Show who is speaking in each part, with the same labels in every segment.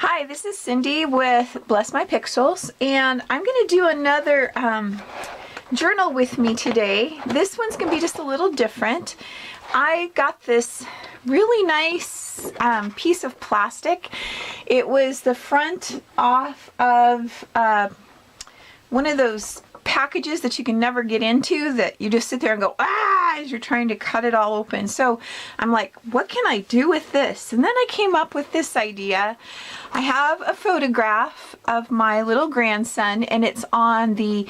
Speaker 1: Hi, this is Cindy with Bless My Pixels, and I'm going to do another journal with me today. This one's going to be just a little different. I got this really nice piece of plastic. It was the front off of one of those packages that you can never get into, that you just sit there and go as you're trying to cut it all open. So I'm like, what can I do with this? And then I came up with this idea. I have a photograph of my little grandson, and it's on the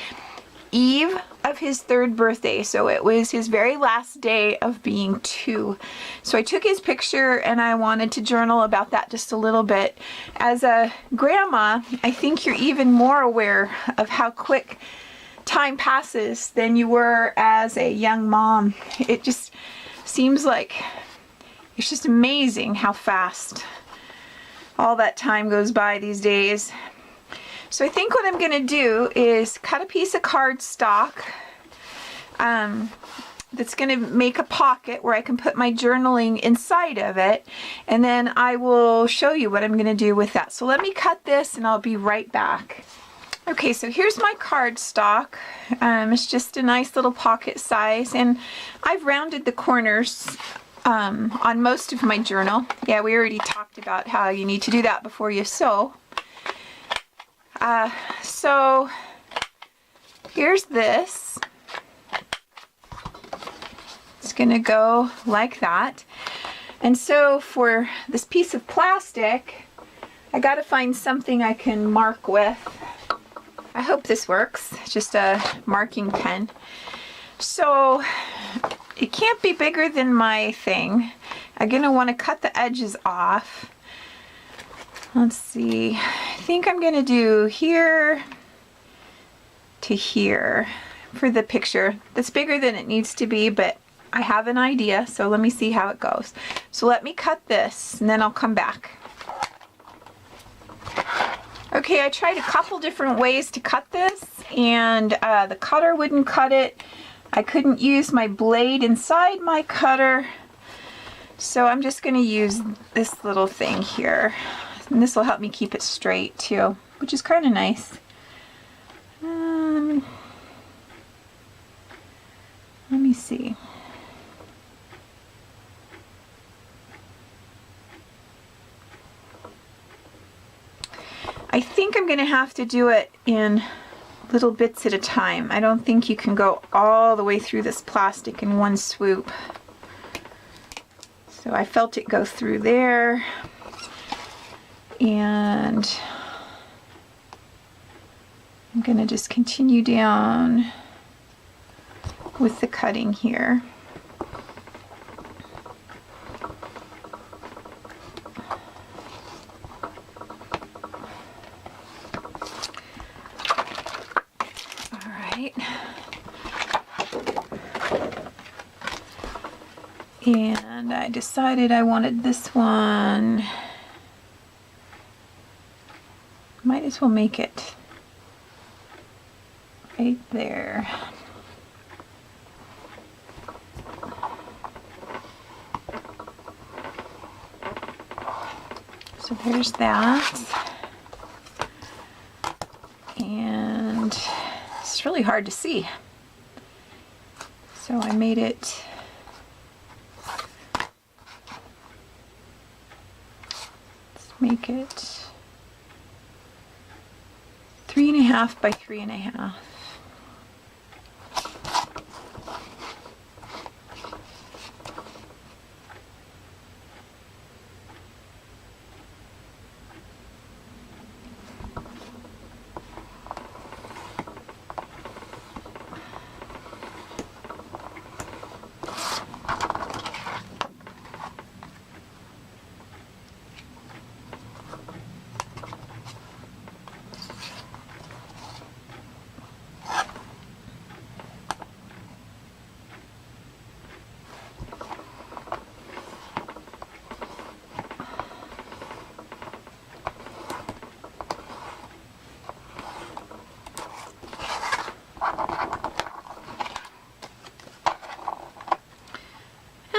Speaker 1: eve of his 3rd birthday. So it was his very last day of being 2. So I took his picture and I wanted to journal about that just a little bit. As a grandma, I think you're even more aware of how quick time passes than you were as a young mom. It just seems like it's just amazing how fast all that time goes by these days. So I think what I'm going to do is cut a piece of cardstock that's going to make a pocket where I can put my journaling inside of it, and then I will show you what I'm going to do with that. So let me cut this and I'll be right back. Okay, so here's my cardstock. It's just a nice little pocket size, and I've rounded the corners on most of my journal. Yeah, we already talked about how you need to do that before you sew. So here's this. It's gonna go like that. And so for this piece of plastic, I gotta find something I can mark with. I hope this works. It's just a marking pen. So it can't be bigger than my thing. I'm gonna want to cut the edges off. Let's see. I think I'm gonna do here to here for the picture. That's bigger than it needs to be, but I have an idea, so let me see how it goes. So let me cut this and then I'll come back. Okay, I tried a couple different ways to cut this, and the cutter wouldn't cut it. I couldn't use my blade inside my cutter, so I'm just going to use this little thing here. And this will help me keep it straight too, which is kind of nice. Let me see. I think I'm going to have to do it in little bits at a time. I don't think you can go all the way through this plastic in one swoop. So I felt it go through there, and I'm going to just continue down with the cutting here. And I decided I wanted this one. Might as well make it right there. So there's that. And it's really hard to see. So I made it make it 3.5 by 3.5.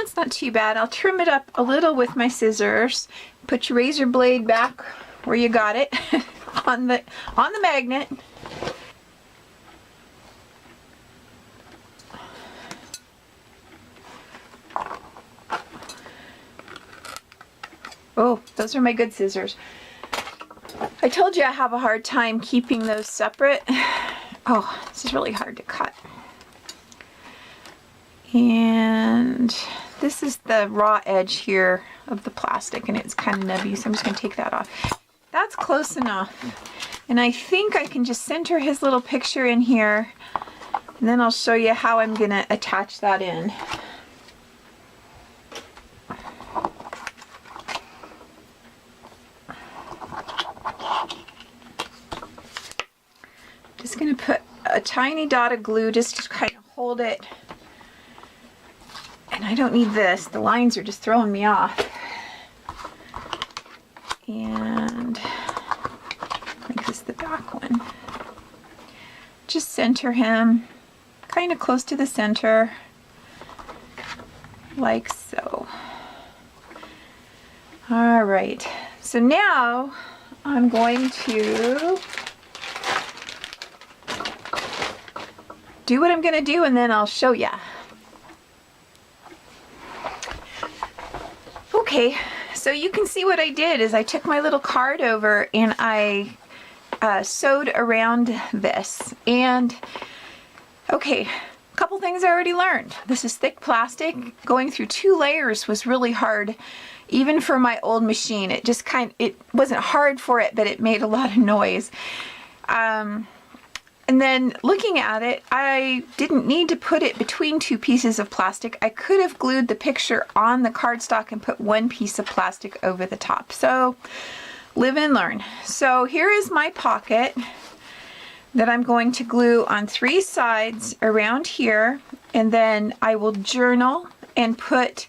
Speaker 1: That's not too bad. I'll trim it up a little with my scissors. Put your razor blade back where you got it on the magnet. Oh, those are my good scissors. I told you I have a hard time keeping those separate. Oh, this is really hard to cut. And this is the raw edge here of the plastic, and it's kind of nubby, so I'm just going to take that off. That's close enough. And I think I can just center his little picture in here, and then I'll show you how I'm going to attach that in. Just going to put a tiny dot of glue just to kind of hold it. And I don't need this. The lines are just throwing me off. And make this the back one. Just center him kind of close to the center, like so. All right. So now I'm going to do what I'm going to do, and then I'll show you. Okay, so you can see what I did is I took my little card over and I sewed around this. And okay, a couple things I already learned. This is thick plastic. Going through 2 layers was really hard, even for my old machine. It just it wasn't hard for it, but it made a lot of noise. And then looking at it, I didn't need to put it between 2 pieces of plastic. I could have glued the picture on the cardstock and put 1 piece of plastic over the top. So live and learn. So here is my pocket that I'm going to glue on 3 sides around here, and then I will journal and put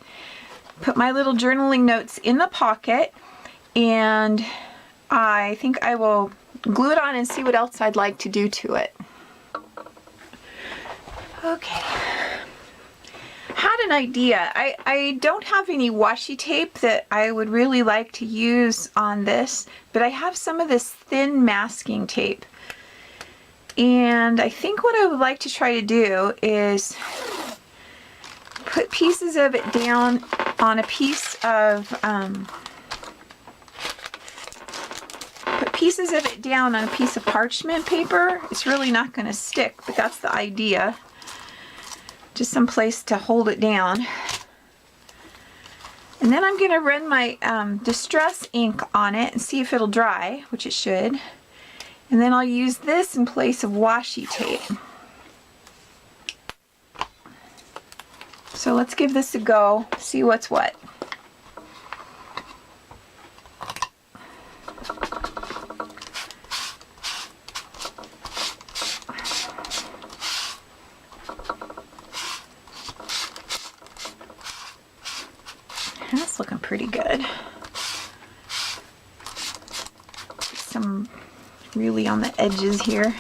Speaker 1: my little journaling notes in the pocket, and I think I will glue it on and see what else I'd like to do to it. Okay. Had an idea. I don't have any washi tape that I would really like to use on this, but I have some of this thin masking tape. And I think what I would like to try to do is put pieces of it down on a piece of parchment paper. It's really not going to stick, but that's the idea. Just some place to hold it down. And then I'm going to run my Distress ink on it and see if it'll dry, which it should. And then I'll use this in place of washi tape. So let's give this a go, see what's what. That's looking pretty good. Some really on the edges here.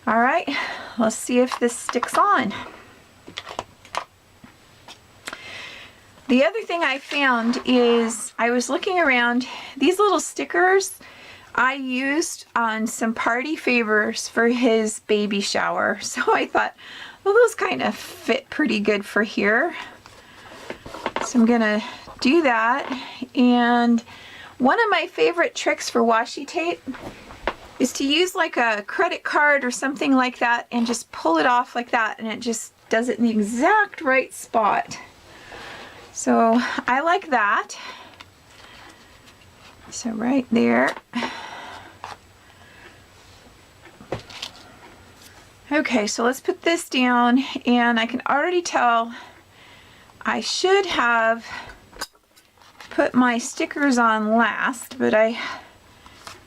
Speaker 1: All right, let's see if this sticks on. The other thing I found is I was looking around, these little stickers I used on some party favors for his baby shower. So I thought, well, those kind of fit pretty good for here. So I'm gonna do that. And one of my favorite tricks for washi tape is to use like a credit card or something like that and just pull it off like that, and it just does it in the exact right spot. So I like that. So right there. Okay, so let's put this down, and I can already tell I should have put my stickers on last, but I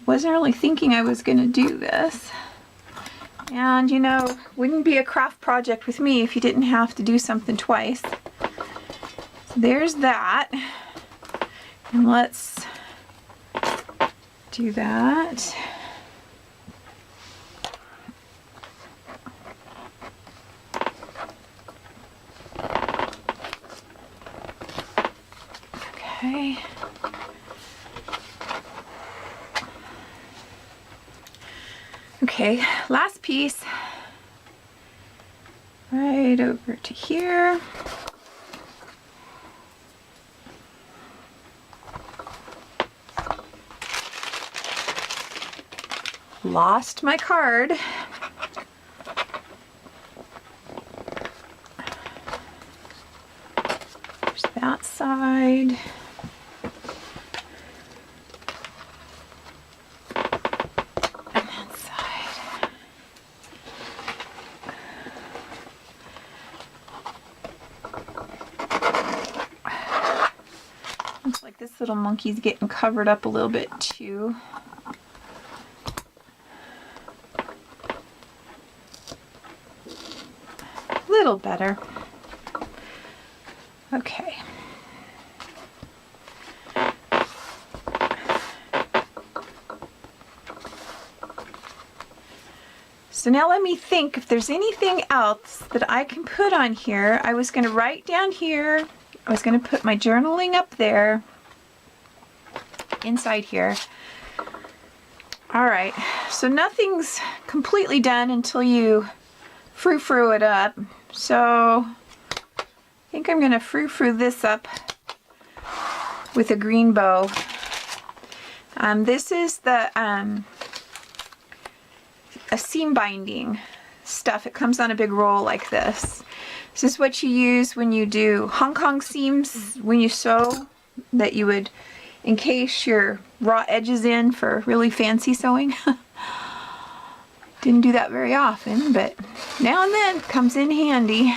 Speaker 1: wasn't really thinking I was going to do this. And you know, wouldn't be a craft project with me if you didn't have to do something twice. So there's that. And let's do that. Okay. Okay, last piece. Right over to here. Lost my card. There's that side. And that side. Looks like this little monkey's getting covered up a little bit too. Little better. Okay. So now let me think if there's anything else that I can put on here. I was going to write down here. I was going to put my journaling up there. Inside here. Alright, so nothing's completely done until you frou-frou it up. So I think I'm going to frou-frou this up with a green bow. This is the a seam binding stuff. It comes on a big roll like this. This is what you use when you do Hong Kong seams, when you sew, that you would encase your raw edges in for really fancy sewing. Didn't do that very often, but now and then it comes in handy.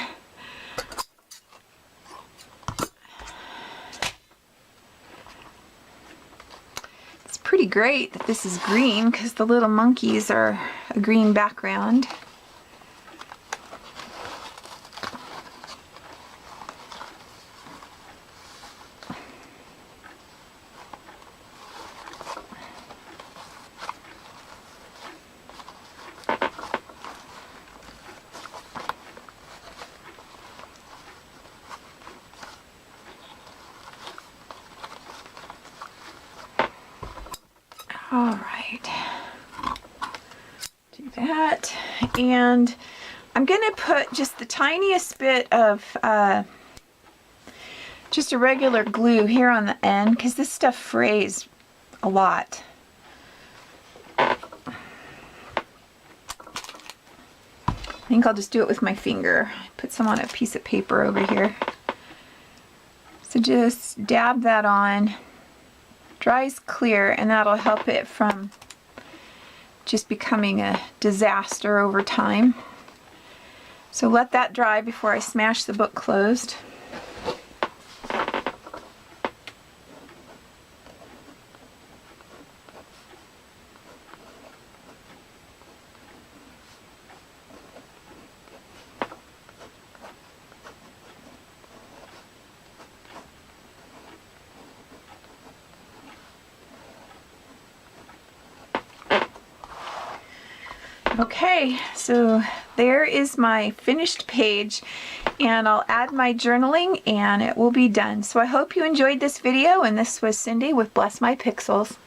Speaker 1: It's pretty great that this is green because the little monkeys are a green background. All right, do that, and I'm going to put just the tiniest bit of just a regular glue here on the end because this stuff frays a lot. I think I'll just do it with my finger. Put some on a piece of paper over here. So just dab that on. Dries clear, and that'll help it from just becoming a disaster over time. So let that dry before I smash the book closed. Okay, so there is my finished page, and I'll add my journaling and it will be done. So I hope you enjoyed this video, and this was Cindy with Bless My Pixels.